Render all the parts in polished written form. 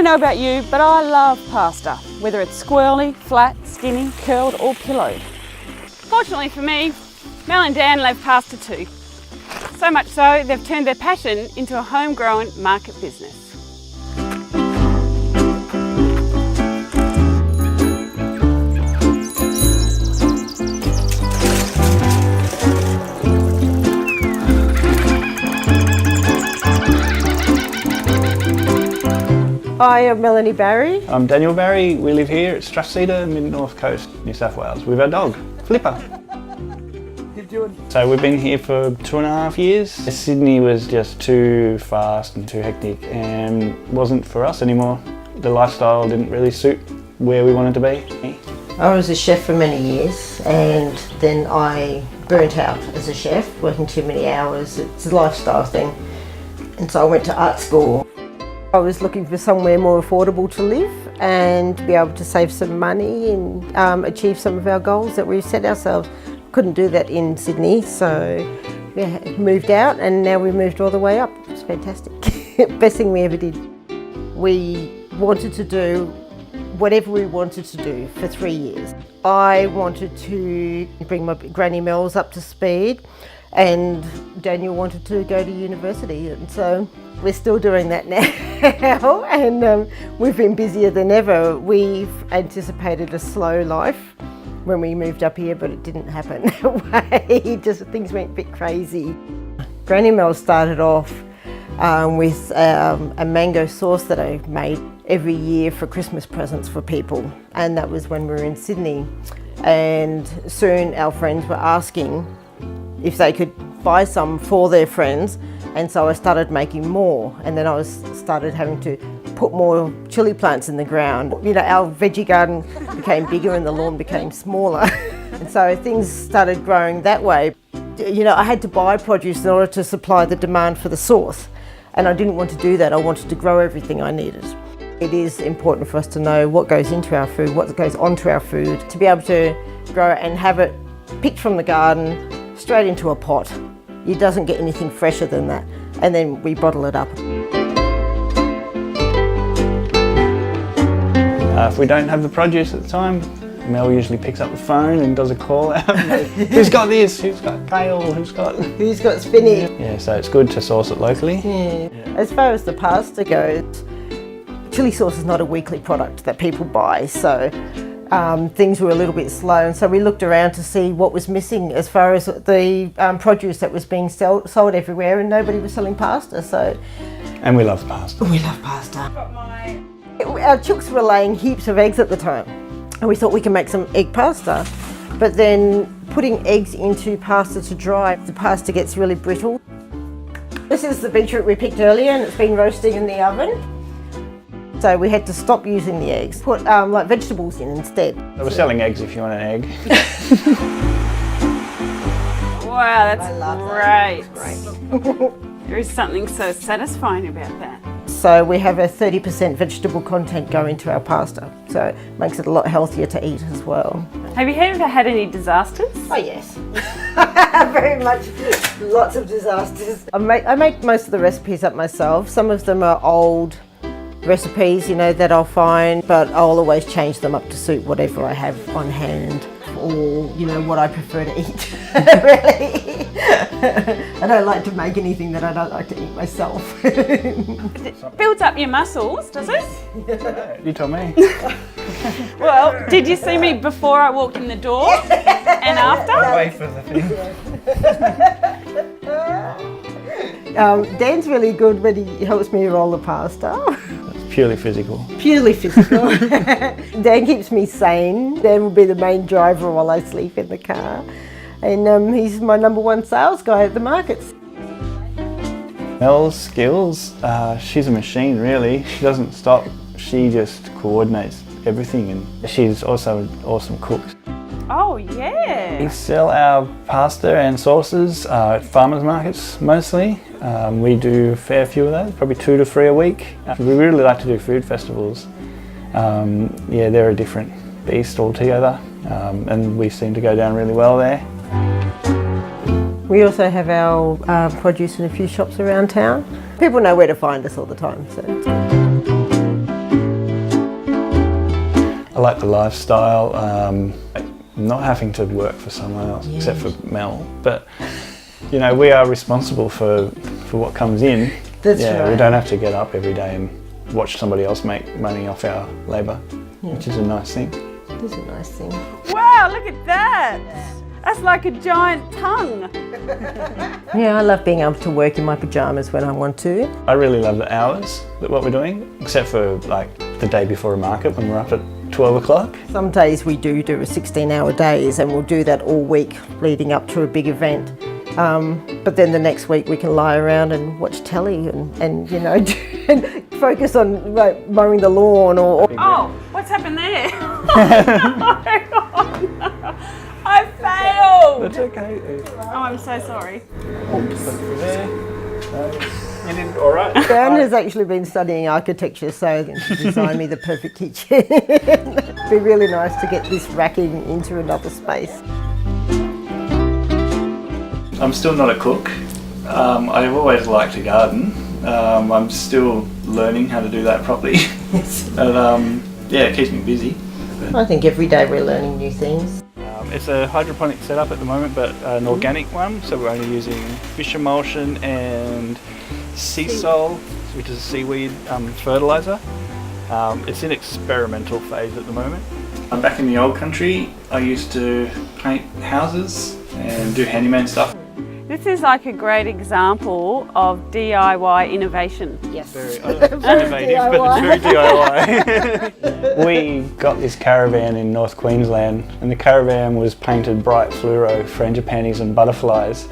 know about you, but I love pasta, whether it's squirrely, flat, skinny, curled or pillowed. Fortunately for me, Mel and Dan love pasta too. So much so, they've turned their passion into a homegrown market business. Hi, I'm Melanie Barry. I'm Daniel Barry. We live here at Strathcedar, mid-north coast, New South Wales, with our dog, Flipper. So we've been here for 2.5 years. Sydney was just too fast and too hectic and wasn't for us anymore. The lifestyle didn't really suit where we wanted to be. I was a chef for many years and then I burnt out as a chef, working too many hours. It's a lifestyle thing. And so I went to art school. I was looking for somewhere more affordable to live and to be able to save some money and achieve some of our goals that we set ourselves. Couldn't do that in Sydney, so we moved out and now we moved all the way up. It's fantastic. Best thing we ever did. We wanted to do whatever we wanted to do for 3 years. I wanted to bring my granny Mels up to speed and Daniel wanted to go to university, and so we're still doing that now and we've been busier than ever. We've anticipated a slow life when we moved up here, but it didn't happen that way. Just things went a bit crazy. Granny Mel started off with a mango sauce that I made every year for Christmas presents for people, and that was when we were in Sydney. And soon our friends were asking if they could buy some for their friends, and so I started making more, and then I started having to put more chilli plants in the ground. You know, our veggie garden became bigger and the lawn became smaller. And so things started growing that way. You know, I had to buy produce in order to supply the demand for the sauce, and I didn't want to do that. I wanted to grow everything I needed. It is important for us to know what goes into our food, what goes onto our food, to be able to grow it and have it picked from the garden straight into a pot. It doesn't get anything fresher than that, and then we bottle it up. If we don't have the produce at the time, Mel usually picks up the phone and does a call out. Who's got this? Who's got kale? Who's got spinach? Yeah, so it's good to source it locally. Yeah. As far as the pasta goes, chili sauce is not a weekly product that people buy, so things were a little bit slow, and so we looked around to see what was missing as far as the produce that was being sold everywhere, and nobody was selling pasta. So, and we love pasta. We love pasta. Our chooks were laying heaps of eggs at the time, and we thought we can make some egg pasta, but then putting eggs into pasta to dry, the pasta gets really brittle. This is the beetroot we picked earlier, and it's been roasting in the oven. So we had to stop using the eggs, put like vegetables in instead. So we're selling eggs if you want an egg. Wow, that's great. Great. There is something so satisfying about that. So we have a 30% vegetable content go into our pasta, so it makes it a lot healthier to eat as well. Have you ever had any disasters? Oh yes, very much. Lots of disasters. I make most of the recipes up myself. Some of them are old recipes, you know, that I'll find, but I'll always change them up to suit whatever I have on hand, or, you know, what I prefer to eat, really. I don't like to make anything that I don't like to eat myself. It builds up your muscles, does it? You tell me. Well, did you see me before I walked in the door and after? Wait for the thing. Dan's really good when he helps me roll the pasta. Purely physical. Purely physical. Dan keeps me sane. Dan will be the main driver while I sleep in the car. And he's my #1 sales guy at the markets. Mel's skills, she's a machine really. She doesn't stop, she just coordinates everything, and she's also an awesome cook. Oh yeah! We sell our pasta and sauces at farmers markets mostly. We do a fair few of those, probably 2 to 3 a week. We really like to do food festivals. Yeah, they're a different beast altogether, and we seem to go down really well there. We also have our produce in a few shops around town. People know where to find us all the time. So. I like the lifestyle, not having to work for someone else, Yeah. except for Mel. But you know, we are responsible for what comes in. That's yeah, right. we don't have to get up every day and watch somebody else make money off our labour, which is a nice thing. It is a nice thing. Wow, look at that! That's like a giant tongue. Yeah, I love being able to work in my pyjamas when I want to. I really love the hours that what we're doing, except for like the day before a market when we're up at 12 o'clock. Some days we do a 16-hour days, and we'll do that all week leading up to a big event. But then the next week we can lie around and watch telly and you know, and focus on like, mowing the lawn or... Oh, what's happened there? No. I failed! That's okay. Oh, I'm so sorry. Oops. You did all right. Dan has actually been studying architecture, so she designed me the perfect kitchen. It'd be really nice to get this racking into another space. I'm still not a cook. I've always liked to garden. I'm still learning how to do that properly. But yeah, it keeps me busy. I think every day we're learning new things. It's a hydroponic setup at the moment, but an organic one. So we're only using fish emulsion and sea salt, which is a seaweed fertiliser. It's in experimental phase at the moment. I'm back in the old country. I used to paint houses and do handyman stuff. This is like a great example of DIY innovation. Yes. Very innovative, but it's very DIY. We got this caravan in North Queensland, and the caravan was painted bright fluoro, frangipanis and butterflies.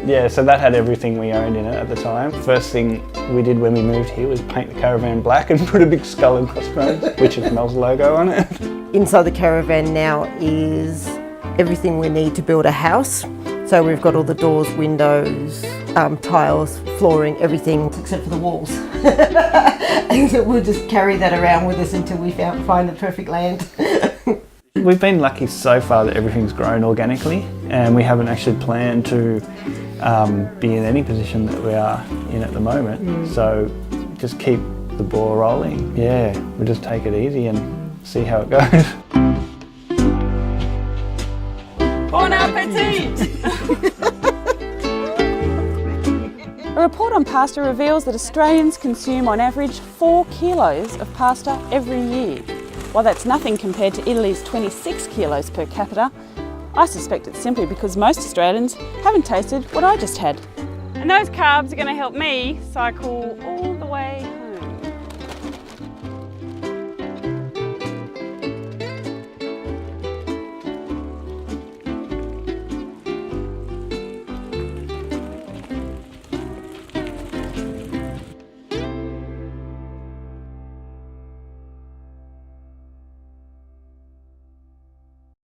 Yeah, so that had everything we owned in it at the time. First thing we did when we moved here was paint the caravan black and put a big skull and crossbones, which is Mel's logo on it. Inside the caravan now is everything we need to build a house. So we've got all the doors, windows, tiles, flooring, everything except for the walls. And so we'll just carry that around with us until we find the perfect land. We've been lucky so far that everything's grown organically, and we haven't actually planned to be in any position that we are in at the moment. So just keep the ball rolling. Yeah, we'll just take it easy and see how it goes. Bon appetit! A report on pasta reveals that Australians consume on average 4 kilos of pasta every year. While that's nothing compared to Italy's 26 kilos per capita, I suspect it's simply because most Australians haven't tasted what I just had. And those carbs are going to help me cycle all the way